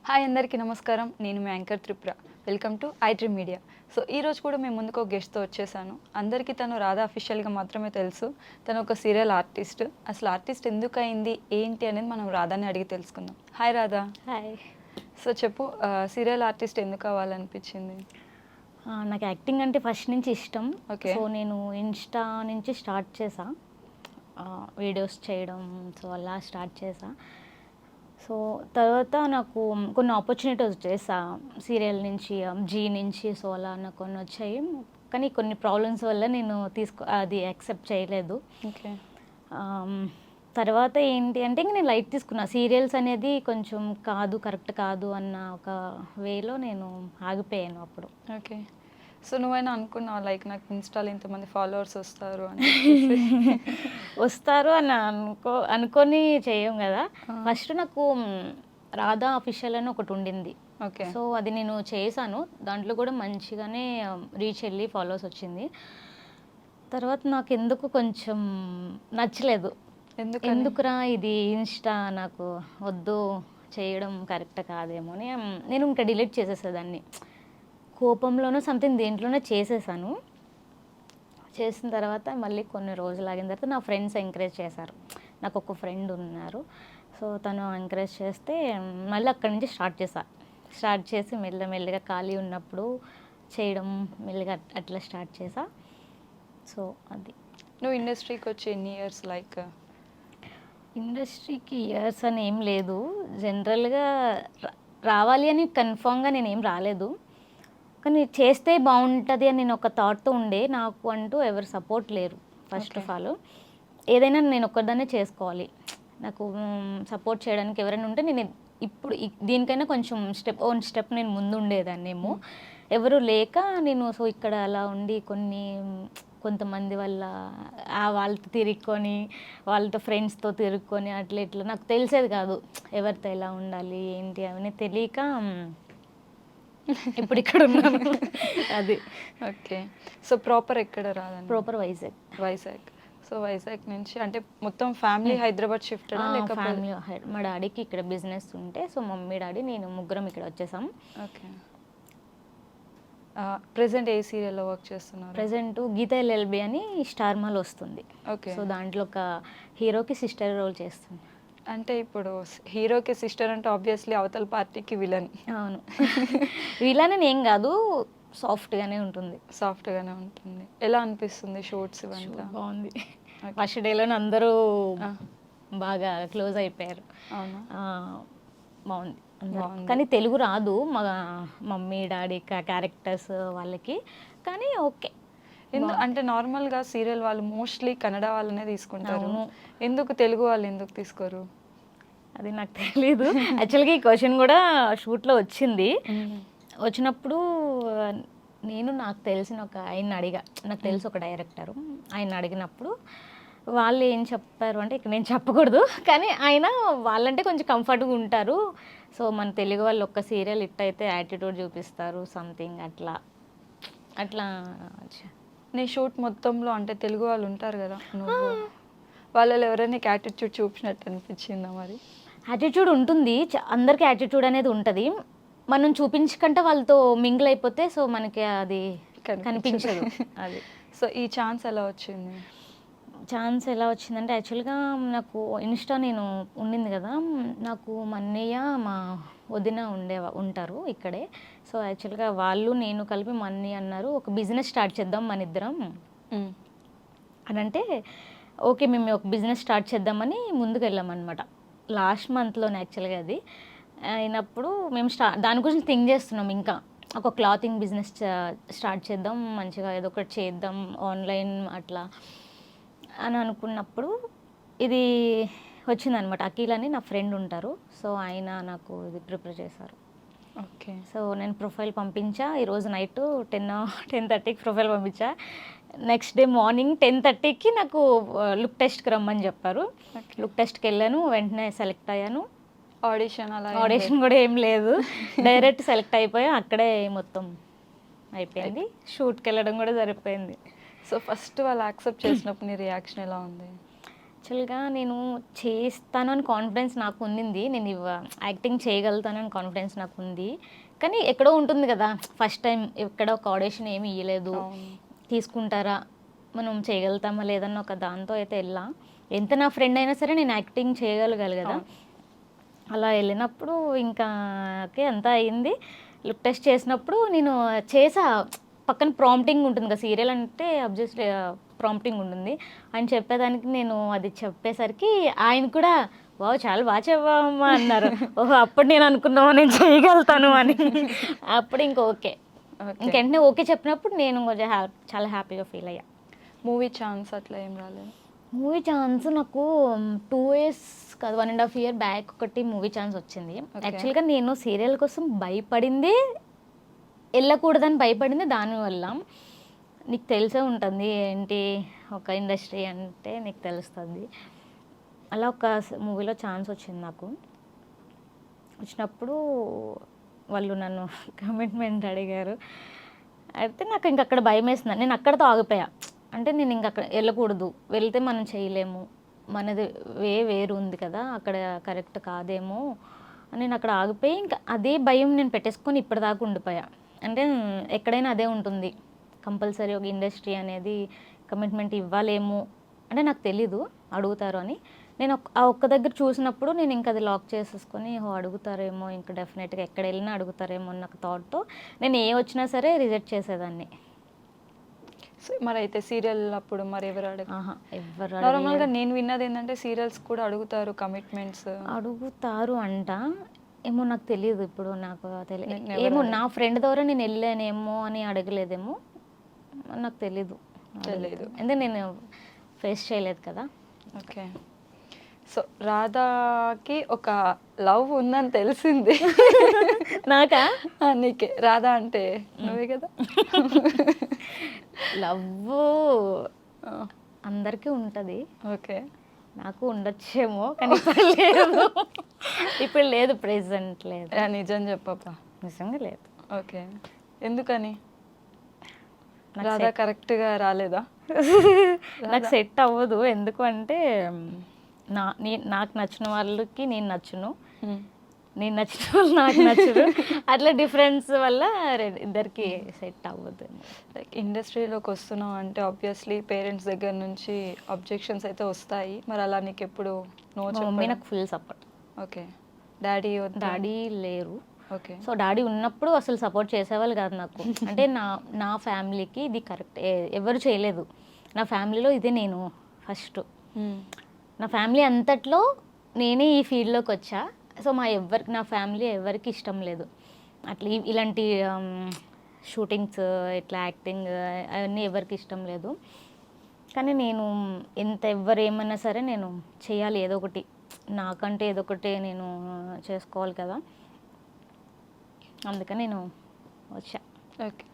Hi అందరికీ నమస్కారం. నేను మీ anchor Tripura. Welcome to iDream media. So ఈరోజు కూడా మేము ముందుకు ఒక గెస్ట్తో వచ్చేసాను. అందరికీ తను రాధా అఫీషియల్గా మాత్రమే తెలుసు. తను ఒక సీరియల్ ఆర్టిస్ట్. అసలు ఆర్టిస్ట్ ఎందుకు అయింది ఏంటి అనేది మనం రాధాని అడిగి తెలుసుకుందాం. హాయ్ రాధా. హాయ్. సో చెప్పు, సీరియల్ ఆర్టిస్ట్ ఎందుకు అవ్వాలనిపించింది? నాకు యాక్టింగ్ అంటే ఫస్ట్ నుంచి ఇష్టం. ఓకే. సో నేను ఇన్స్టా నుంచి స్టార్ట్ చేసా వీడియోస్ చేయడం. సో అలా స్టార్ట్ చేసా. సో తర్వాత నాకు కొన్ని ఆపర్చునిటీస్ వచ్చేసా సీరియల్ నుంచి, జీ నుంచి. సో అలా నాకు కొన్ని వచ్చాయి, కానీ కొన్ని ప్రాబ్లమ్స్ వల్ల నేను అది యాక్సెప్ట్ చేయలేదు. ఓకే. తర్వాత ఏంటి అంటే ఇంక నేను లైట్ తీసుకున్నా. సీరియల్స్ అనేది కొంచెం కరెక్ట్ కాదు అన్న ఒక వేలో నేను ఆగిపోయాను అప్పుడు. ఓకే. సో నువ్వైనా అనుకున్నావు లైక్ నాకు ఇన్స్టాలో ఇంతమంది ఫాలోవర్స్ వస్తారు అని? వస్తారు అని అనుకొని చేయం కదా. ఫస్ట్ నాకు రాధా అఫీషియల్ అని ఒకటి ఉండింది. ఓకే. సో అది నేను చేశాను. దాంట్లో కూడా మంచిగానే రీచ్ వెళ్ళి ఫాలోవర్స్ వచ్చింది. తర్వాత నాకు ఎందుకు కొంచెం నచ్చలేదు. ఎందుకురా ఇది ఇన్స్టా నాకు వద్దు, చేయడం కరెక్ట్ కాదేమో అని నేను ఇంకా డిలీట్ చేసేసేదాన్ని. కోపంలోనూ సంథింగ్ దేంట్లోనే చేసేసాను. చేసిన తర్వాత మళ్ళీ కొన్ని రోజులు ఆగిన తర్వాత నా ఫ్రెండ్స్ ఎంకరేజ్ చేశారు. నాకు ఒక ఫ్రెండ్ ఉన్నారు. సో తను ఎంకరేజ్ చేస్తే మళ్ళీ అక్కడి నుంచి స్టార్ట్ చేసి మెల్లమెల్లిగా ఖాళీ ఉన్నప్పుడు చేయడం మెల్లిగా అట్లా స్టార్ట్ చేసా. సో అది. నువ్వు ఇండస్ట్రీకి వచ్చి ఎన్ని ఇయర్స్? లైక్ ఇండస్ట్రీకి ఇయర్స్ అని ఏం లేదు. జనరల్గా రావాలి అని కన్ఫామ్గా నేనేం రాలేదు, కానీ చేస్తే బాగుంటుంది అని నేను ఒక థాట్తో ఉండే. నాకు అంటూ ఎవరు సపోర్ట్ లేరు. ఫస్ట్ ఆఫ్ ఆల్ ఏదైనా నేను ఒక్కదాన్నే చేసుకోవాలి. నాకు సపోర్ట్ చేయడానికి ఎవరైనా ఉంటే నేను ఇప్పుడు దీనికైనా కొంచెం ఓన్ స్టెప్ నేను ముందు ఉండేదాన్నేమో. ఎవరు లేక నేను సో ఇక్కడ అలా ఉండి కొంతమంది వల్ల వాళ్ళతో తిరుక్కొని, వాళ్ళతో ఫ్రెండ్స్తో తిరుక్కొని అట్లా ఇట్లా నాకు తెలిసేది కాదు ఎవరితో ఎలా ఉండాలి ఏంటి అవన్నీ తెలియక ఇప్పుడు ఇక్కడ ఉన్నాను. అది. ఓకే. సో ప్రాపర్ ఎక్కడ రాదని? ప్రాపర్ వైజాగ్. సో వైజాగ్ నుంచి అంటే మొత్తం ఫ్యామిలీ హైదరాబాద్ షిఫ్ట్? ఫ్యామిలీ. మా డాడీకి ఇక్కడ బిజినెస్ ఉంటే సో మమ్మీ డాడీ నేను ముగ్గురం ఇక్కడ వచ్చేసాం. ఓకే. ప్రెసెంట్ ఏ సీరియల్లో వర్క్ చేస్తున్నారు? ప్రెసెంట్ గీతా ఎల్ఎల్బి అని స్టార్ మాల్ వస్తుంది. ఓకే. సో దాంట్లో ఒక హీరోకి సిస్టర్ రోల్ చేస్తుంది. అంటే ఇప్పుడు హీరోకి సిస్టర్ అంటే ఆబ్వియస్లీ అవతల పార్టీకి విలన్. అవును. విలన్ అని ఏం కాదు, సాఫ్ట్గానే ఉంటుంది. ఎలా అనిపిస్తుంది షూట్స్ ఇవంతా? బాగుంది. ఫస్ట్ డేలోనే అందరూ బాగా క్లోజ్ అయిపోయారు. అవునా? బాగుంది. కానీ తెలుగు రాదు మా మమ్మీ డాడీ క్యారెక్టర్స్ వాళ్ళకి, కానీ ఓకే. అంటే నార్మల్గా సీరియల్ వాళ్ళు మోస్ట్లీ కన్నడ వాళ్ళనే తీసుకుంటారు, ఎందుకు తెలుగు వాళ్ళు ఎందుకు తీసుకోరు? అది నాకు తెలీదు. యాక్చువల్గా ఈ క్వశ్చన్ కూడా షూట్లో వచ్చింది. వచ్చినప్పుడు నాకు తెలిసిన ఒక ఆయన అడిగా. నాకు తెలిసి ఒక డైరెక్టరు ఆయన అడిగినప్పుడు వాళ్ళు ఏం చెప్పారు అంటే, ఇక్కడ నేను చెప్పకూడదు కానీ ఆయన వాళ్ళంటే కొంచెం కంఫర్ట్గా ఉంటారు. సో మన తెలుగు వాళ్ళు ఒక్క సీరియల్ అయితే యాటిట్యూడ్ చూపిస్తారు సంథింగ్ అట్లా. నీ షూట్ మొత్తంలో అంటే తెలుగు వాళ్ళు ఉంటారు కదా, నువ్వు వాళ్ళలో ఎవరైనా యాటిట్యూడ్ చూపించినట్టు అనిపించిందా? మరి యాటిట్యూడ్ ఉంటుంది, అందరికీ యాటిట్యూడ్ అనేది ఉంటుంది. మనం చూపించకంటే వాళ్ళతో మింగిల్ అయిపోతే సో మనకి అది కనిపించదు. అది. సో ఈ ఛాన్స్ ఎలా వచ్చిందంటే యాక్చువల్గా నాకు ఇన్స్టా నేను ఉండింది కదా, నాకు మా అన్నయ్య మా వదిన ఉంటారు ఇక్కడే. సో యాక్చువల్గా వాళ్ళు నేను కలిపి మా అన్నయ్య అన్నారు ఒక బిజినెస్ స్టార్ట్ చేద్దాం మన ఇద్దరం అని అంటే, ఓకే మేము ఒక బిజినెస్ స్టార్ట్ చేద్దామని ముందుకు వెళ్ళామన్నమాట. లాస్ట్ మంత్లోనే యాక్చువల్గా అది అయినప్పుడు మేము దాని గురించి థింక్ చేస్తున్నాం. ఇంకా ఒక క్లాతింగ్ బిజినెస్ స్టార్ట్ చేద్దాం, మంచిగా ఏదో ఒకటి చేద్దాం ఆన్లైన్ అట్లా అని అనుకున్నప్పుడు ఇది వచ్చిందనమాట. అఖిల్ అని నా ఫ్రెండ్ ఉంటారు. సో ఆయన నాకు ఇది ప్రిపేర్ చేశారు. ఓకే. సో నేను ప్రొఫైల్ పంపించా. ఈరోజు నైట్ 10:30కి ప్రొఫైల్ పంపించా. నెక్స్ట్ డే మార్నింగ్ 10:30కి నాకు లుక్ టెస్ట్కి రమ్మని చెప్పారు. లుక్ టెస్ట్కి వెళ్ళాను, వెంటనే సెలెక్ట్ అయ్యాను. ఆడిషన్ కూడా ఏం లేదు, డైరెక్ట్ సెలెక్ట్ అయిపోయా. అక్కడే మొత్తం అయిపోయింది. షూట్కి వెళ్ళడం కూడా సరిపోయింది. సో ఫస్ట్ వాళ్ళు యాక్సెప్ట్ చేసినప్పుడు నీ రియాక్షన్ ఎలా ఉంది? యాక్చువల్గా నేను చేస్తాను అని కాన్ఫిడెన్స్ నాకు ఉండింది. నేను యాక్టింగ్ చేయగలుగుతాను అని కాన్ఫిడెన్స్ నాకు ఉంది. కానీ ఎక్కడో ఉంటుంది కదా, ఫస్ట్ టైం ఎక్కడ ఒక ఆడిషన్ ఏమి ఇవ్వలేదు, తీసుకుంటారా మనం చేయగలుగుతామా లేదన్న ఒక దాంతో అయితే వెళ్ళా. ఎంత నా ఫ్రెండ్ అయినా సరే నేను యాక్టింగ్ చేయగలగాలి కదా. అలా వెళ్ళినప్పుడు ఇంకా అంతా అయింది. లుక్ టెస్ట్ చేసినప్పుడు నేను చేసా. పక్కన ప్రాంప్టింగ్ ఉంటుంది కదా, సీరియల్ అంటే అబ్జెక్ట్ ప్రాంప్టింగ్ ఉంటుంది. ఆయన చెప్పేదానికి నేను అది చెప్పేసరికి ఆయన కూడా వావ్ చాలా బాగా చెప్పావమ్మా అన్నారు. ఓహో అప్పుడు నేను అనుకున్నావా నేను చేయగలుగుతాను అని. అప్పుడు ఇంక ఓకే, ఇంకెంటనే ఓకే చెప్పినప్పుడు నేను కొంచెం చాలా హ్యాపీగా ఫీల్ అయ్యా. మూవీ ఛాన్స్ అట్లా ఏం రాలేదు? మూవీ ఛాన్స్ నాకు 2 years కాదు 1.5 year బ్యాక్ ఒకటి మూవీ ఛాన్స్ వచ్చింది. యాక్చువల్గా నేను సీరియల్ కోసం భయపడింది, వెళ్ళకూడదని భయపడింది దానివల్ల. నీకు తెలిసే ఉంటుంది ఏంటి ఒక ఇండస్ట్రీ అంటే, నీకు తెలుస్తుంది. అలా ఒక మూవీలో ఛాన్స్ వచ్చింది నాకు. వచ్చినప్పుడు వాళ్ళు నన్ను కమిట్మెంట్ అడిగారు. అయితే నాకు ఇంక అక్కడ భయం వేస్తుంది. నేను అక్కడితో ఆగిపోయా. అంటే నేను ఇంక అక్కడ వెళ్ళకూడదు, వెళ్తే మనం చేయలేము, మనది వేరు ఉంది కదా, అక్కడ కరెక్ట్ కాదేమో అని నేను అక్కడ ఆగిపోయి ఇంకా అదే భయం నేను పెట్టేసుకొని ఇప్పటిదాకా ఉండిపోయా. అంటే ఎక్కడైనా అదే ఉంటుంది కంపల్సరీ, ఒక ఇండస్ట్రీ అనేది కమిట్మెంట్ ఇవ్వాలేమో అంటే నాకు తెలీదు అడుగుతారు అని. నేను ఆ ఒక్క దగ్గర చూసినప్పుడు నేను ఇంకా అది లాక్ చేసేసుకొని అడుగుతారేమో, ఇంకా డెఫినెట్గా ఎక్కడ వెళ్ళినా అడుగుతారేమో అన్న థాట్తో నేను ఏ వచ్చినా సరే రిజెక్ట్ చేసేదాన్ని. మరి అయితే సీరియల్ అప్పుడు మరి ఎవరు ఎవరు నార్మల్గా నేను విన్నది ఏంటంటే సీరియల్స్ కూడా అడుగుతారు కమిట్మెంట్స్. అడుగుతారు అంట, ఏమో నాకు తెలియదు. ఇప్పుడు నాకు తెలియదు, ఏమో నా ఫ్రెండ్ ద్వారా నేను వెళ్ళానేమో అని అడగలేదేమో, నాకు తెలీదు. అంటే నేను ఫేస్ చేయలేదు కదా. ఓకే. సో రాధాకి ఒక లవ్ ఉందని తెలిసింది. నాకా? నీకే. రాధా అంటే నువ్వే కదా. లవ్ అందరికీ ఉంటుంది. ఓకే. నాకు ఉండొచ్చేమో కానీ ఇప్పుడు లేదు, ప్రెసెంట్ లేదు. నిజం చెప్పప్పా. నిజంగా లేదు. ఓకే. ఎందుకని? రాధా కరెక్ట్గా రాలేదా? నాకు సెట్ అవ్వదు. ఎందుకు అంటే నాకు నచ్చిన వాళ్ళకి నేను నచ్చును, నేను నచ్చిన వాళ్ళు నాకు నచ్చరు. అట్లా డిఫరెన్స్ వల్ల ఇద్దరికి సెట్ అవ్వదు. లైక్ ఇండస్ట్రీలోకి వస్తున్నావు అంటే ఆబ్వియస్లీ పేరెంట్స్ దగ్గర నుంచి అబ్జెక్షన్స్ అయితే వస్తాయి. మరి అలా నీకు ఎప్పుడు నో? మమ్మీ నాకు ఫుల్ సపోర్ట్. ఓకే. డాడీ లేరు. ఓకే. సో డాడీ ఉన్నప్పుడు అసలు సపోర్ట్ చేసేవాళ్ళు కాదు నాకు. అంటే నా ఫ్యామిలీకి ఇది కరెక్ట్ ఎవరు చేయలేదు. నా ఫ్యామిలీలో ఇదే నేను ఫస్ట్. నా ఫ్యామిలీ అంతట్లో నేనే ఈ ఫీల్డ్లోకి వచ్చా. సో నా ఫ్యామిలీ ఎవరికి ఇష్టం లేదు అట్లా ఇలాంటి షూటింగ్స్, ఇట్లా యాక్టింగ్ అవన్నీ ఎవరికి ఇష్టం లేదు. కానీ నేను ఎవరు ఏమన్నా సరే నేను చేయాలి, ఏదో ఒకటి నాకంటే ఏదో ఒకటి నేను చేసుకోవాలి కదా, అందుకని నేను వచ్చా. ఓకే.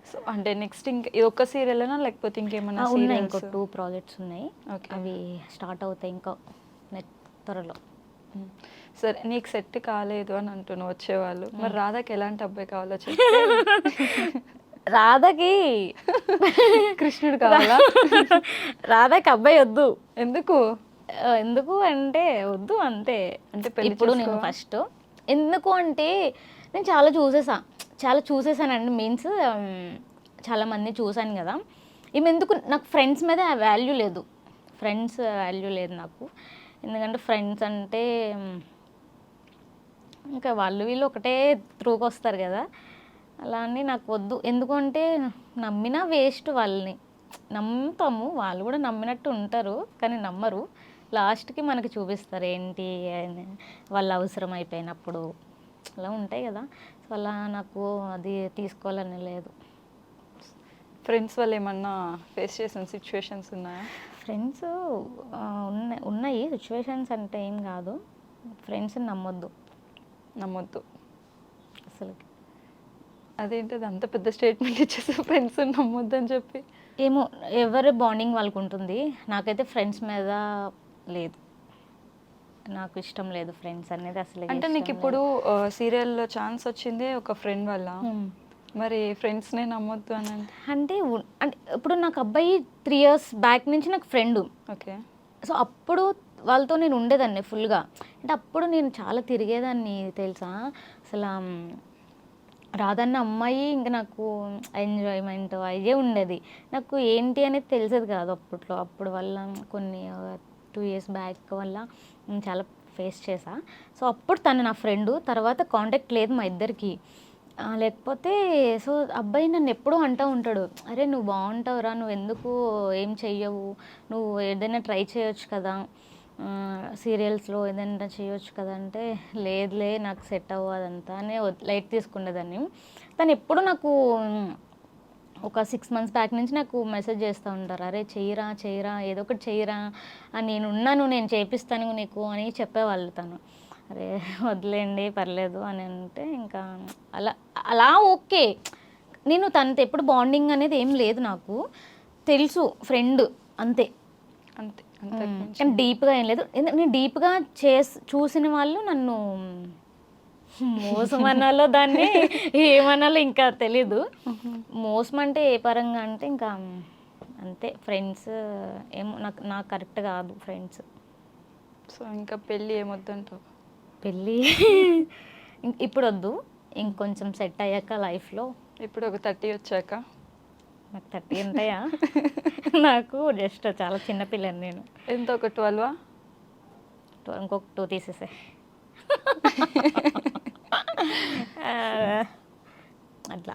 సో అంటే నెక్స్ట్ ఇది ఒక్క సీరియల్నా లేకపోతే ఇంకేమన్నా? ఉన్నాయి, ఇంకో 2 projects ఉన్నాయి. ఓకే. అవి స్టార్ట్ అవుతాయి ఇంకా త్వరలో. సరే, నీకు సెట్ కాలేదు అని అంటున్నావు వచ్చేవాళ్ళు. మరి రాధాకి ఎలాంటి అబ్బాయి కావాలో చెప్పు. రాధాకి కృష్ణుడు కావాలా? రాధాకి అబ్బాయి వద్దు. ఎందుకు? ఎందుకు అంటే వద్దు అంతే. అంటే ఇప్పుడు నేను ఫస్ట్ ఎందుకు అంటే నేను చాలా చూసేసానండి. మీన్స్ చాలామంది చూశాను కదా. ఈమె ఎందుకు నాకు ఫ్రెండ్స్ మీద వాల్యూ లేదు నాకు. ఎందుకంటే ఫ్రెండ్స్ అంటే ఇంకా వాళ్ళు వీళ్ళు ఒకటే త్రూకి వస్తారు కదా, అలా అని నాకు వద్దు. ఎందుకంటే నమ్మినా వేస్ట్. వాళ్ళని నమ్ముతాము, వాళ్ళు కూడా నమ్మినట్టు ఉంటారు కానీ నమ్మరు. లాస్ట్కి మనకి చూపిస్తారు ఏంటి వాళ్ళ అవసరం అయిపోయినప్పుడు, అలా ఉంటాయి కదా. సో అలా నాకు అది తీసుకోవాలని లేదు. ఫ్రెండ్స్ వాళ్ళు ఏమన్నా ఫేస్ చేసిన సిచ్యువేషన్స్ ఉన్నాయా? ఫ్రెండ్స్ ఉన్నాయి సిచ్యువేషన్స్ అంటే ఏం కాదు. ఫ్రెండ్స్ని నమ్మొద్దు అసలు. అదేంటది అంత పెద్ద స్టేట్మెంట్ ఇచ్చేసి ఫ్రెండ్స్ నమ్మొద్దు అని చెప్పి? ఏమో ఎవరి బాండింగ్ వాళ్ళకు ఉంటుంది. నాకైతే ఫ్రెండ్స్ మీద లేదు, నాకు ఇష్టం లేదు ఫ్రెండ్స్ అనేది అసలు. అంటే నీకు ఇప్పుడు సీరియల్లో ఛాన్స్ వచ్చింది ఒక ఫ్రెండ్ వల్ల, మరి ఫ్రెండ్స్నే నమ్మొద్దు అని అంటే ఇప్పుడు నాకు అబ్బాయి 3 years బ్యాక్ నుంచి నాకు ఫ్రెండ్. ఓకే. సో అప్పుడు వాళ్ళతో నేను ఉండేదాన్ని ఫుల్గా. అంటే అప్పుడు నేను చాలా తిరిగేదాన్ని తెలుసా. అసలు రాదన్న అమ్మాయి ఇంకా నాకు ఎంజాయ్మెంట్ అయ్యే ఉండేది. నాకు ఏంటి అనేది తెలిసేది కాదు అప్పట్లో. అప్పుడు వల్ల కొన్ని 2 years బ్యాక్ వల్ల నేను చాలా ఫేస్ చేశా. సో అప్పుడు తను నా ఫ్రెండు. తర్వాత కాంటాక్ట్ లేదు మా ఇద్దరికి. లేకపోతే సో అబ్బాయి నన్ను ఎప్పుడూ అంటూ ఉంటాడు, అరే నువ్వు బాగుంటావురా, నువ్వు ఎందుకు ఏం చెయ్యవు, నువ్వు ఏదైనా ట్రై చేయొచ్చు కదా, సీరియల్స్లో ఏదైనా చేయొచ్చు కదా అంటే, లేదులే నాకు సెట్ అవ్వదు అదంతా అని లైట్ తీసుకునేదాన్ని. తను ఎప్పుడు నాకు ఒక 6 months బ్యాక్ నుంచి నాకు మెసేజ్ చేస్తూ ఉంటారు, అరే చెయ్యరా చెయ్యరా ఏదో ఒకటి చెయ్యరా, నేను ఉన్నాను, నేను చేపిస్తాను నీకు అని చెప్పేవాళ్ళు. తను అరే వదిలేండి పర్లేదు అని అంటే ఇంకా అలా అలా ఓకే. నేను తనతో ఎప్పుడు బాండింగ్ అనేది ఏం లేదు, నాకు తెలుసు ఫ్రెండ్ అంతే. అంతే కానీ డీప్గా ఏం లేదు. నేను డీప్గా చూసిన వాళ్ళు నన్ను మోసం అనాలో దాన్ని ఏమనాలో ఇంకా తెలీదు. మోసం అంటే ఏ పరంగా అంటే ఇంకా అంతే, ఫ్రెండ్స్ ఏమో నాకు కరెక్ట్ కాదు ఫ్రెండ్స్. సో ఇంకా పెళ్ళి ఏమొద్దంటావు? పెళ్ళి ఇప్పుడు వద్దు, ఇంకొంచెం సెట్ అయ్యాక లైఫ్లో. ఇప్పుడు ఒక 30 వచ్చాక? నాకు 30 ఉంటాయా? నాకు జస్ట్ చాలా చిన్నపిల్లని నేను. ఎంత, ఒక 12? ఇంకొక 2 తీసేసే. అట్లా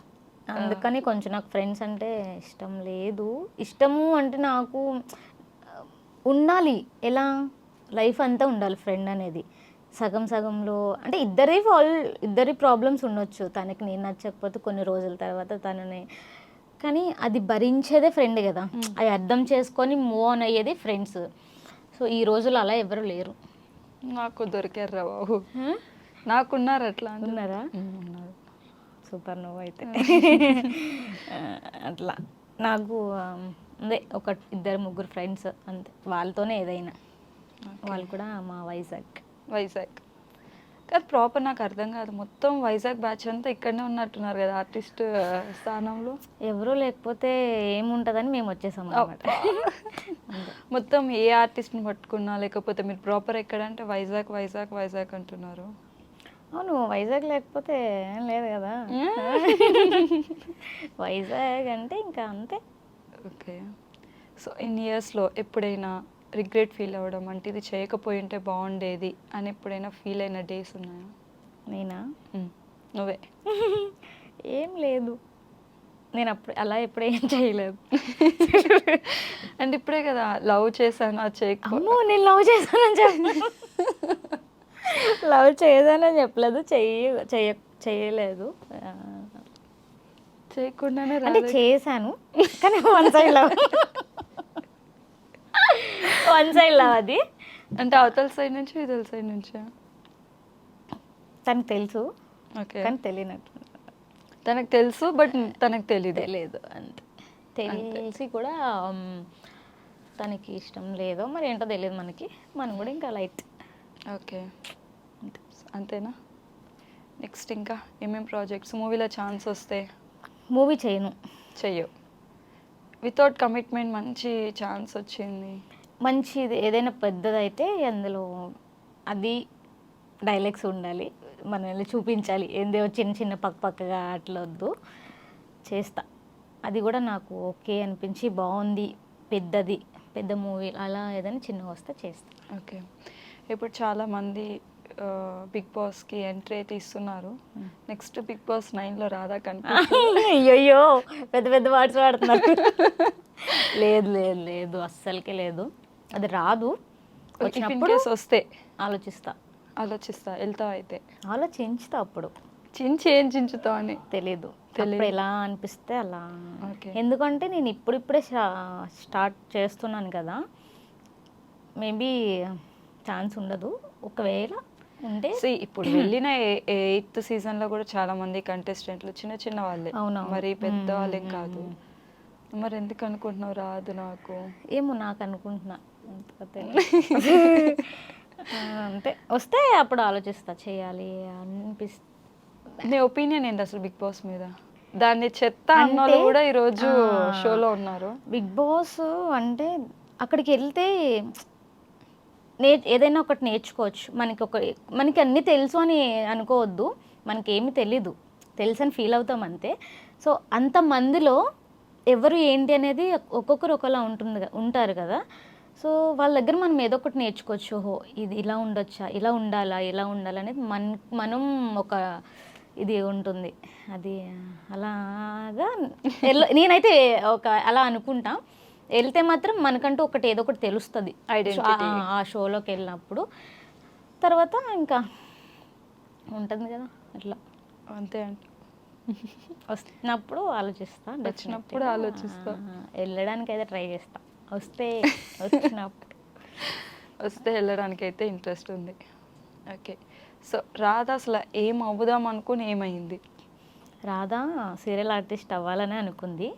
అందుకని కొంచెం నాకు ఫ్రెండ్స్ అంటే ఇష్టం లేదు. ఇష్టము అంటే నాకు ఉండాలి, ఎలా లైఫ్ అంతా ఉండాలి ఫ్రెండ్ అనేది. సగం సగంలో అంటే ఇద్దరి ప్రాబ్లమ్స్ ఉండొచ్చు. తనకి నేను నచ్చకపోతే కొన్ని రోజుల తర్వాత తనని, కానీ అది భరించేదే ఫ్రెండ్ కదా. అది అర్థం చేసుకొని మూవ్ ఆన్ అయ్యేది ఫ్రెండ్స్. సో ఈ రోజుల్లో అలా ఎవరు లేరు. నాకు దొరికారు రా బాబు, నాకున్నారు అట్లా. ఉన్నారా? ఉన్నారు. సూపర్. నువ్వు అయితే అట్లా నాకు అదే ఒక 2-3 ఫ్రెండ్స్ అంతే, వాళ్ళతోనే ఏదైనా. వాళ్ళు కూడా మా వైజాగ్. కానీ ప్రాపర్ నాకు అర్థం కాదు, మొత్తం వైజాగ్ బ్యాచ్ అంతా ఇక్కడనే ఉన్నట్టున్నారు కదా ఆర్టిస్ట్ స్థానంలో. ఎవరూ లేకపోతే ఏముంటుందని మేము వచ్చేసాం అన్నమాట. మొత్తం ఏ ఆర్టిస్ట్ని పట్టుకున్నా, లేకపోతే మీరు ప్రాపర్ ఎక్కడంటే వైజాగ్ అంటున్నారు. అవును, వైజాగ్ లేకపోతే ఏం లేదు కదా. వైజాగ్ అంటే ఇంకా అంతే. ఓకే. సో ఇన్ ఇయర్స్లో ఎప్పుడైనా రిగ్రెట్ ఫీల్ అవ్వడం, అంటే ఇది చేయకపోయి ఉంటే బాగుండేది అని ఎప్పుడైనా ఫీల్ అయిన డేస్ ఉన్నాయా? నేనా? నువ్వే. ఏం లేదు, నేను అలా ఎప్పుడు ఏం చేయలేదు. అంటే ఇప్పుడే కదా లవ్ చేశాను, అది చేయకపో. నేను లవ్ చేశానని చెప్పలేదు. లవ్ చేయదానని చెప్పలేదు, చేయలేదు. చేయకుండానే అంటే చేశాను, కానీ వన్ సైడ్ లవ్ అది. అంటే అవతల సైడ్ నుంచి ఇవతల సైడ్ నుంచా? తనకు తెలుసు, ఓకే, కానీ తెలియనట్టు. తనకు తెలుసు బట్ తనకు తెలియదు అంతే. తెలిసి కూడా తనకి ఇష్టం లేదో మరి ఏంటో తెలియదు మనకి, మనం కూడా ఇంకా లైట్. ఓకే, అంతేనా? నెక్స్ట్ ఇంకా ఏమేమి ప్రాజెక్ట్స్? మూవీలో ఛాన్స్ వస్తే? మూవీ చెయ్యవు. వితౌట్ కమిట్మెంట్ మంచి ఛాన్స్ వచ్చింది, మంచిది ఏదైనా పెద్దదైతే అందులో అది డైలాగ్స్ ఉండాలి, మనల్ని చూపించాలి, ఏందో చిన్న పక్కగా అట్లా వద్దు. చేస్తా, అది కూడా నాకు ఓకే అనిపించి బాగుంది, పెద్ద మూవీ అలా ఏదైనా చిన్నగా వస్తే చేస్తా. ఓకే. ఇప్పుడు చాలామంది బిగ్ బాస్కి ఎంట్రీ అయితే ఇస్తున్నారు. నెక్స్ట్ బిగ్ బాస్ 9లో రాదా కనిపిస్తుంది? అయ్యో పెద్ద వర్డ్స్ వాడుతున్నారు. లేదు అస్సలకే లేదు, అది రాదు. వచ్చినప్పుడు వస్తే ఆలోచిస్తా వెళ్తావు అయితే? ఆలోచించుతా, అప్పుడు ఏం చించుతావు అని తెలీదు, ఎలా అనిపిస్తే అలా. ఓకే. ఎందుకంటే నేను ఇప్పుడిప్పుడే స్టార్ట్ చేస్తున్నాను కదా, మేబీ ఛాన్స్ ఉండదు. ఒకవేళ ఉంటే ఇప్పుడు వెళ్ళిన 8th సీజన్లో కూడా చాలా మంది కంటెస్టెంట్లు చిన్న వాళ్ళే, మరి పెద్ద వాళ్ళేం కాదు. మరి ఎందుకు అనుకుంటున్నావు రాదు? నాకు ఏమో, నాకు అనుకుంటున్నా అంతే. వస్తే అప్పుడు ఆలోచిస్తా, చేయాలి అనిపిస్తుంది. నీ ఒపీనియన్ ఏంటి అసలు బిగ్ బాస్ మీద? దాన్ని చెత్త అన్నోళ్ళు కూడా ఈరోజు షోలో ఉన్నారు. బిగ్ బాస్ అంటే అక్కడికి వెళ్తే ఏదైనా ఒకటి నేర్చుకోవచ్చు. మనకి అన్నీ తెలుసు అని అనుకోవద్దు. మనకి ఏమీ తెలీదు, తెలుసు అని ఫీల్ అవుతాం అంతే. సో అంతమందిలో ఎవరు ఏంటి అనేది ఒక్కొక్కరు ఒకలా ఉంటారు కదా. సో వాళ్ళ దగ్గర మనం ఏదో ఒకటి నేర్చుకోవచ్చు. ఓహో ఇది ఇలా ఉండొచ్చా, ఇలా ఉండాలా, ఇలా ఉండాలి అనేది మనం ఒక ఇది ఉంటుంది. అది అలాగా నేనైతే ఒక అలా అనుకుంటా. వెళ్తే మాత్రం మనకంటూ ఒకటి ఏదో ఒకటి తెలుస్తుంది ఐడెంటిటీ. ఆ షోలోకి వెళ్ళినప్పుడు. తర్వాత ఇంకా ఉంటుంది కదా అట్లా. అంతే అంటే వచ్చినప్పుడు ఆలోచిస్తా, వచ్చినప్పుడు ఆలోచిస్తా. వెళ్ళడానికి అయితే ట్రై చేస్తా. వచ్చినప్పుడు వస్తే వెళ్ళడానికి అయితే ఇంట్రెస్ట్ ఉంది. ఓకే. సో రాధ అసలు ఏం అవుదాం అనుకుని ఏమైంది? రాధా సీరియల్ ఆర్టిస్ట్ అవ్వాలని అనుకుంది.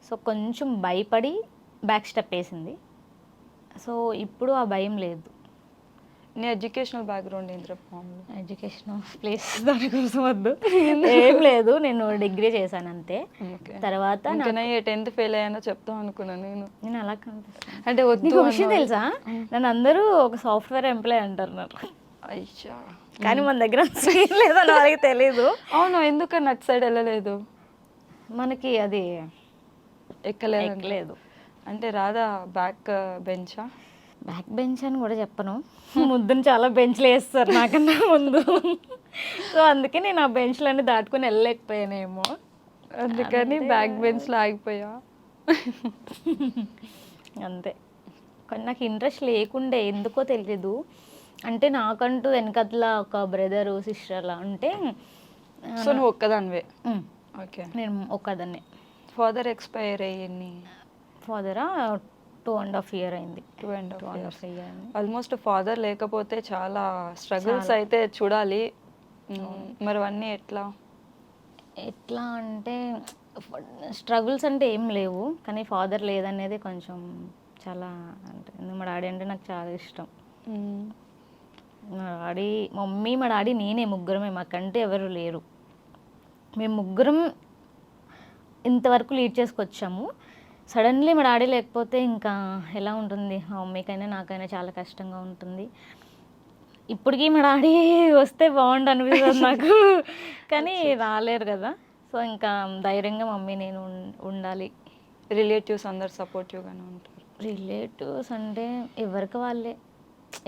సో కొంచెం భయపడి బ్యాక్ స్టెప్ వేసింది. సో ఇప్పుడు ఆ భయం లేదు. నీ ఎడ్యుకేషనల్ బ్యాక్గ్రౌండ్ ఏంద్ర? ఎడ్యుకేషన్ ప్లేస్ దానికోసం వద్దు, ఏం లేదు. నేను డిగ్రీ చేశాను అంతే. తర్వాత 10th ఫెయిల్ అయ్యానో చెప్తాం అనుకున్నాను నేను అలా కనిపిస్తాను. అంటే వద్దు. నీకు విషయం తెలుసా, నన్ను అందరూ ఒక సాఫ్ట్వేర్ ఎంప్లాయ్ అంటారు నాకు. అయ్యా, కానీ మన దగ్గర స్క్రీన్ లేదని వాళ్ళకి తెలీదు. అవును, ఎందుకని అటు సైడ్ వెళ్ళలేదు? మనకి అది ఎక్కలేదు. అంటే రాధా బ్యాక్ బెంచా? బ్యాక్ బెంచ్ అని కూడా చెప్పను, ముద్దును చాలా బెంచ్లు వేస్తారు నాకన్నా ముందు. సో అందుకే నేను ఆ బెంచ్లన్నీ దాటుకొని వెళ్ళలేకపోయానేమో, అందుకని బ్యాక్ బెంచ్లో ఆగిపోయా. అంతే. కానీ నాకు ఇంట్రెస్ట్ లేకుండే, ఎందుకో తెలీదు. అంటే నాకంటూ వెనకట్ల ఒక బ్రదరు సిస్టర్ అలా ఉంటే. సో నువ్వు ఒక్కదానివే? ఓకే. నేను ఒక్కదాన్నే. ఫాదర్ ఎక్స్పైర్ అయ్యింది. ఫాదరా 2.5 years అయింది. 2.5 years. ఆల్మోస్ట్ ఫాదర్ లేకపోతే చాలా స్ట్రగుల్స్ అయితే చూడాలి. మరి అవన్నీ ఎట్లా అంటే స్ట్రగుల్స్ అంటే ఏం లేవు, కానీ ఫాదర్ లేదనేది కొంచెం చాలా, అంటే మా డాడీ అంటే నాకు చాలా ఇష్టం. మా డాడీ, మమ్మీ, మా డాడీ, నేనే, ముగ్గురమే. మాకంటే ఎవరు లేరు. మేము ముగ్గురం ఇంతవరకు లీడ్ చేసుకొచ్చాము. సడన్లీ మా డాడీ లేకపోతే ఇంకా ఎలా ఉంటుంది, మా మమ్మీకైనా నాకైనా చాలా కష్టంగా ఉంటుంది. ఇప్పటికీ మా డాడీ వస్తే బాగుండు అనిపిస్తుంది నాకు, కానీ రాలేరు కదా. సో ఇంకా ధైర్యంగా మమ్మీ నేను ఉండాలి. రిలేటివ్స్ అందరు సపోర్టివ్గానే ఉంటారు? రిలేటివ్స్ అంటే ఎవరికి వాళ్ళే.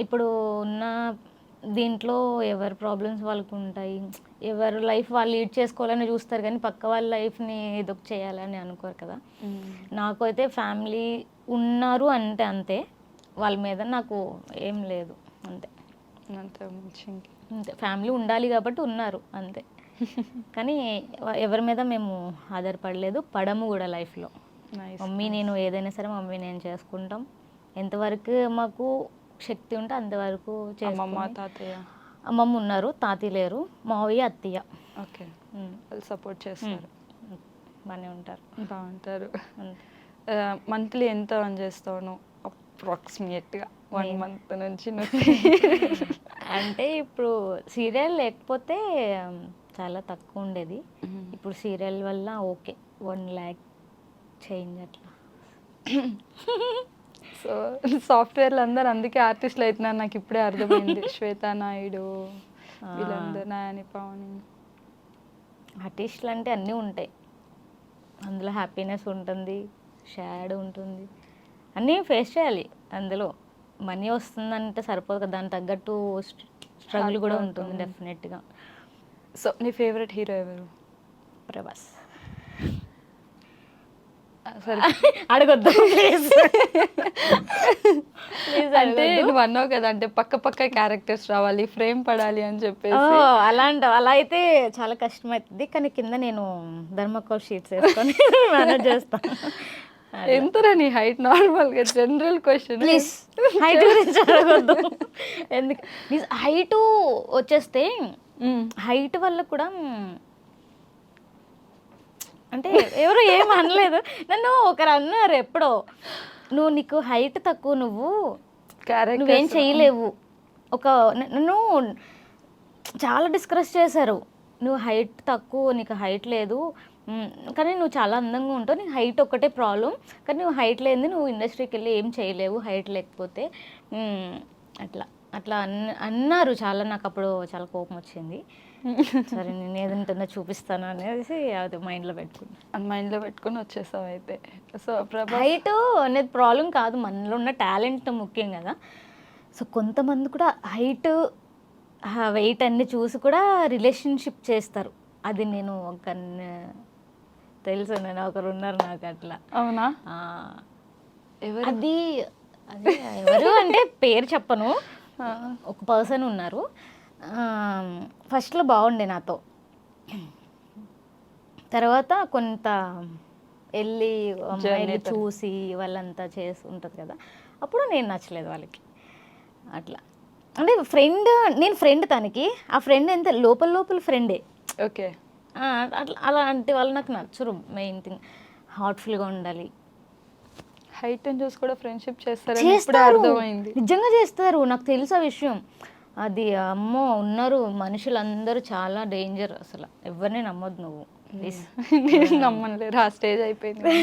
ఇప్పుడు ఉన్న దీంట్లో ఎవరి ప్రాబ్లమ్స్ వాళ్ళకు ఉంటాయి, ఎవరు లైఫ్ వాళ్ళు లీడ్ చేసుకోవాలని చూస్తారు, కానీ పక్క వాళ్ళ లైఫ్ని ఏదో చేయాలని అనుకోరు కదా. నాకు అయితే ఫ్యామిలీ ఉన్నారు అంటే అంతే, వాళ్ళ మీద నాకు ఏం లేదు. అంతే అంతే. ఫ్యామిలీ ఉండాలి కాబట్టి ఉన్నారు అంతే, కానీ ఎవరి మీద మేము ఆధారపడలేదు, పడము కూడా లైఫ్లో. మమ్మీ నేను ఏదైనా సరే మమ్మీ నేను చేసుకుంటాం. ఎంతవరకు మాకు శక్తి ఉంటే అంతవరకు తాతయ్య అమ్మమ్మ ఉన్నారు, తాతయ్య లేరు, మావయ్య, అత్తయ్య. ఓకే. వాళ్ళు సపోర్ట్ చేస్తారు, బాగుంటారు. మంత్లీ ఎంత రన్ చేస్తావు అప్రాక్సిమేట్గా 1 month నుంచి? అంటే ఇప్పుడు సీరియల్ లేకపోతే చాలా తక్కువ ఉండేది, ఇప్పుడు సీరియల్ వల్ల ఓకే 1 lakh చేంజ్ అట్లా. సో సాఫ్ట్వేర్లు అందరు అందుకే ఆర్టిస్టులు అవుతున్నారు, నాకు ఇప్పుడే అర్థమైంది. శ్వేతా నాయుడు వీళ్ళందరూ, నాని, పావని. ఆర్టిస్టులు అంటే అన్నీ ఉంటాయి, అందులో హ్యాపీనెస్ ఉంటుంది, షాడ్ ఉంటుంది, అన్నీ ఫేస్ చేయాలి. అందులో మనీ వస్తుందంటే సరిపోదు కదా, దానికి తగ్గట్టు స్ట్రగుల్ కూడా ఉంటుంది డెఫినెట్గా. సో నీ ఫేవరెట్ హీరో ఎవరు? ప్రభాస్. సరే అడగొద్దు అంటే నువ్వు అన్నావు కదా, అంటే పక్క క్యారెక్టర్స్ రావాలి, ఫ్రేమ్ పడాలి అని చెప్పేసి. అలా అయితే చాలా కష్టమవుతుంది, కానీ కింద నేను ధర్మకోల్ షీట్స్ వేసుకొని మేనేజ్ చేస్తాను. ఎంతరా నీ హైట్? నార్మల్గా జనరల్ క్వశ్చన్, ప్లీజ్ హైట్ గురించి అడగొద్దు. ఎందుకు హైట్ వచ్చేస్తే హైట్ వల్ల కూడా అంటే ఎవరు ఏం అనలేదు, నన్ను ఒకరు అన్నారు ఎప్పుడో, నీకు హైట్ తక్కువ, నువ్వేం చేయలేవు. నన్ను చాలా డిస్కస్ చేశారు, నువ్వు హైట్ తక్కువ, నీకు హైట్ లేదు, కానీ నువ్వు చాలా అందంగా ఉంటావు, నీకు హైట్ ఒకటే ప్రాబ్లం, కానీ నువ్వు హైట్ లేనిది నువ్వు ఇండస్ట్రీకి వెళ్ళి ఏం చేయలేవు హైట్ లేకపోతే. అట్లా అట్లా అన్నారు చాలా. నాకు అప్పుడు చాలా కోపం వచ్చింది. సరే నేను ఏదంటున్నా చూపిస్తాను అనేసి అది మైండ్లో పెట్టుకున్నాను. మైండ్లో పెట్టుకొని వచ్చేసావు అయితే. సో ప్రభాస్ హైట్ అనేది ప్రాబ్లం కాదు, మనలో ఉన్న టాలెంట్ ముఖ్యం కదా. సో కొంతమంది కూడా హైట్ వెయిట్ అన్ని చూసి కూడా రిలేషన్షిప్ చేస్తారు. అది నేను తెలుసు, నేను ఒకరు ఉన్నారు నాకు అట్లా. అవునా? ఆ, ఎవరు? అది అది ఎవరు అంటే పేరు చెప్పను. ఒక పర్సన్ ఉన్నారు. ఫస్ట్లో బాగుండే నాతో, తర్వాత కొంత వెళ్ళి అమ్మాయిలు చూసి వాళ్ళంతా చేసి ఉంటుంది కదా, అప్పుడు నేను నచ్చలేదు వాళ్ళకి. అట్లా అంటే నేను ఫ్రెండ్ తనకి, ఆ ఫ్రెండ్ ఎంత లోపల లోపల ఫ్రెండే. ఓకే. అట్లా అలాంటి వాళ్ళు నాకు నచ్చరు. మెయిన్ థింగ్ హార్ట్ఫుల్గా ఉండాలి. హైట్ అని చూసి కూడా ఫ్రెండ్షిప్ చేస్తారని ఇప్పుడే అర్థమైంది. నిజంగా చేస్తారు, నాకు తెలుసు ఆ విషయం. అది అమ్మో ఉన్నారు మనుషులందరూ చాలా డేంజర్. అసలు ఎవరిని నమ్మొద్దు నువ్వు, ప్లీజ్. నేను నమ్మలేరు, ఆ స్టేజ్ అయిపోయింది.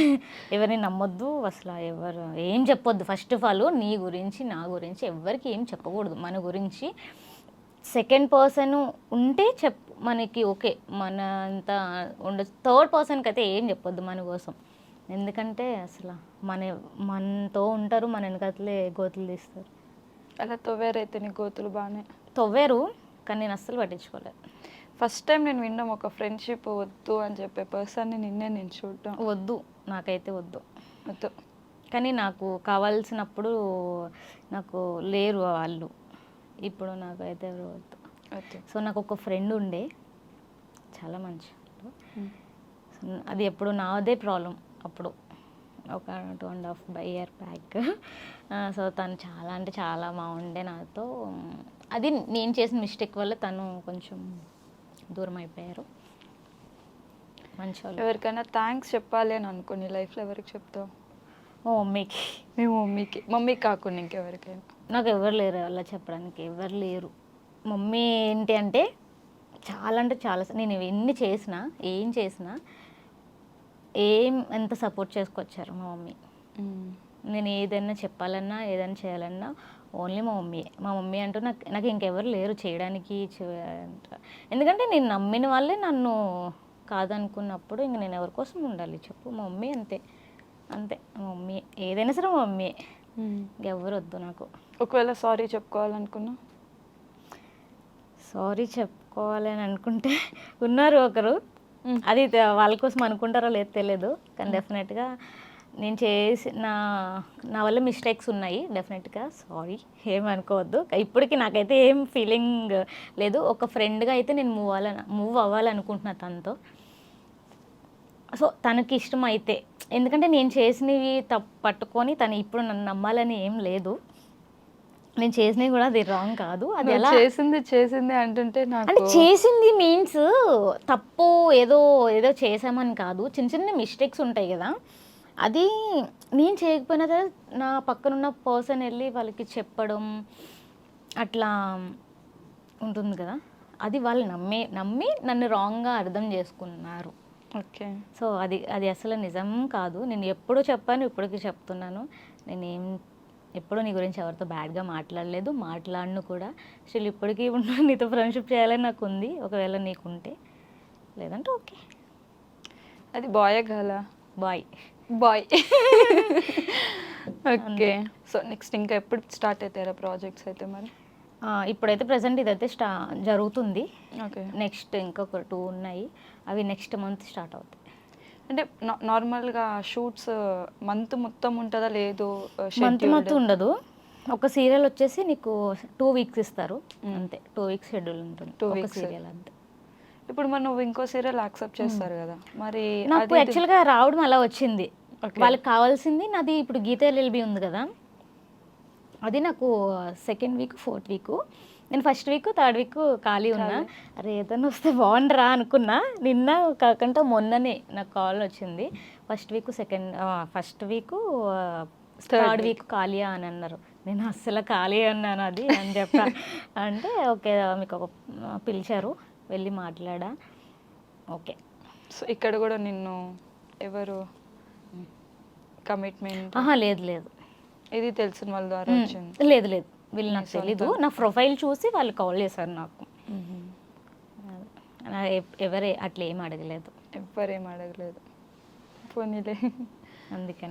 ఎవరిని నమ్మొద్దు అసలు, ఎవరు ఏం చెప్పొద్దు. ఫస్ట్ ఆఫ్ ఆల్ నీ గురించి నా గురించి ఎవరికి ఏం చెప్పకూడదు. మన గురించి సెకండ్ పర్సన్ ఉంటే మనకి ఓకే, మన అంతా ఉండదు. థర్డ్ పర్సన్కి అయితే ఏం చెప్పొద్దు మన కోసం. ఎందుకంటే అసలు మనతో ఉంటారు, మన వెనకట్లే గోతులు తీస్తారు. అలా తవ్వారైతే నీ గోతులు బాగానే తవ్వారు, కానీ నేను అస్సలు పట్టించుకోలేదు. ఫస్ట్ టైం నేను విన్నాం ఒక ఫ్రెండ్షిప్ వద్దు అని చెప్పే పర్సన్ని నేను చూడటం. వద్దు, నాకైతే వద్దు. వద్దు. కానీ నాకు కావాల్సినప్పుడు నాకు లేరు వాళ్ళు. ఇప్పుడు నాకైతే ఎవరు వద్దు. సో నాకు ఒక ఫ్రెండ్ ఉండే, చాలా మంచి. అది ఎప్పుడు నాదే ప్రాబ్లం అప్పుడు, ఒక 2.5 year బ్యాక్. సో తను చాలా అంటే చాలా బాగుండే నాతో. అది నేను చేసిన మిస్టేక్ వల్ల తను కొంచెం దూరం అయిపోయారు. మంచి వాళ్ళు. ఎవరికైనా థ్యాంక్స్ చెప్పాలి అని అనుకుని లైఫ్లో ఎవరికి చెప్తావు? మా మమ్మీకి. మీ మమ్మీకి? మమ్మీకి కాకుండా ఇంకెవరికైనా? నాకు ఎవరు లేరు అలా చెప్పడానికి, ఎవరు లేరు. మమ్మీ ఏంటి అంటే చాలా నేను ఎన్ని చేసినా ఏం చేసినా ఎంత సపోర్ట్ చేసుకొచ్చారు మా మమ్మీ. నేను ఏదైనా చెప్పాలన్నా ఏదైనా చేయాలన్నా ఓన్లీ మా మమ్మీ అంటూ నాకు ఇంకెవరు లేరు చేయడానికి. ఎందుకంటే నేను నమ్మిన వాళ్ళే నన్ను కాదనుకున్నప్పుడు ఇంక నేను ఎవరి కోసం ఉండాలి చెప్పు. మా మమ్మీ అంతే మా మమ్మీ ఏదైనా సరే మా మమ్మీ, ఇంకెవ్వరు వద్దు నాకు. ఒకవేళ సారీ చెప్పుకోవాలనుకున్నా? సారీ చెప్పుకోవాలని అనుకుంటే ఉన్నారు ఒకరు, అది వాళ్ళ కోసం అనుకుంటారో లేదో తెలియదు. కానీ డెఫినెట్గా నేను నా వల్ల మిస్టేక్స్ ఉన్నాయి, డెఫినెట్గా సారీ, ఏమనుకోవద్దు. ఇప్పటికీ నాకైతే ఏం ఫీలింగ్ లేదు. ఒక ఫ్రెండ్గా అయితే నేను మూవ్ అవ్వాలనుకుంటున్నా తనతో. సో తనకి ఇష్టం అయితే, ఎందుకంటే నేను చేసినవి పట్టుకొని తను ఇప్పుడు నన్ను నమ్మాలని ఏం లేదు. నేను చేసినవి కూడా అది రాంగ్ కాదు. అది ఎలా చేసింది అంటుంటే అంటే చేసింది మీన్స్ తప్పు ఏదో చేసామని కాదు, చిన్న చిన్న మిస్టేక్స్ ఉంటాయి కదా. అది నేను చేయకపోయినా సరే నా పక్కనున్న పర్సన్ వెళ్ళి వాళ్ళకి చెప్పడం అట్లా ఉంటుంది కదా, అది వాళ్ళు నమ్మి నన్ను రాంగ్గా అర్థం చేసుకున్నారు. ఓకే. సో అది అసలు నిజం కాదు. నేను ఎప్పుడూ చెప్పాను, ఇప్పటికీ చెప్తున్నాను. నేనేం ఎప్పుడూ నీ గురించి ఎవరితో బ్యాడ్గా మాట్లాడను కూడా. అసలు ఇప్పటికీ నీతో ఫ్రెండ్షిప్ చేయాలని నాకు ఉంది, ఒకవేళ నీకుంటే. లేదంటే ఓకే. అది బాయ్ గర్లా? బాయ్. ఓకే. సో నెక్స్ట్ ఇంకా ఎప్పుడు స్టార్ట్ అవుతారా ప్రాజెక్ట్స్ అయితే మరి? ఇప్పుడైతే ప్రజెంట్ ఇదైతే జరుగుతుంది. ఓకే. నెక్స్ట్ ఇంకొక 2 ఉన్నాయి, అవి నెక్స్ట్ మంత్ స్టార్ట్ అవుతాయి. అంటే నార్మల్గా షూట్స్ మంత్ మొత్తం ఉంటుందా? లేదు మంత్ మొత్తం ఉండదు. ఒక సీరియల్ వచ్చేసి నీకు 2 weeks ఇస్తారు అంతే. 2 weeks షెడ్యూల్ ఉంటుంది, 2 weeks సీరియల్ అంతే. ఇప్పుడు మరి నువ్వు ఇంకో సీరియల్ యాక్సెప్ట్ చేస్తారు కదా, మరి నాకు యాక్చువల్గా రావడం అలా వచ్చింది. వాళ్ళకి కావాల్సింది నాది ఇప్పుడు గీత ఎల్ఎల్బి ఉంది కదా, అది నాకు 2nd week 4th week. నేను 1st week 3rd week ఖాళీ ఉన్నా. అరే ఏదైనా వస్తే బాగుండరా అనుకున్నా. నిన్న కాకుండా మొన్ననే నాకు కాల్ వచ్చింది. 1st week 1st week 3rd week ఖాళీ అని అన్నారు. నేను అస్సలు ఖాళీ అన్నాను అది అని చెప్పా. అంటే ఓకే మీకు పిలిచారు, వెళ్ళి మాట్లాడా. ఓకే. సో ఇక్కడ కూడా నిన్ను ఎవరు కమిట్మెంట్? లేదు ఇది తెలిసిన వాళ్ళ ద్వారా వచ్చింది? లేదు వీళ్ళు నాకు మీ సొంత- తెలీదు, నా ప్రొఫైల్ చూసి వాళ్ళు కాల్ చేశారు నాకు. ఎవరే అట్లా ఏం అడగలేదు, ఎవ్వరేం అడగలేదు. పోనీలే. అందుకని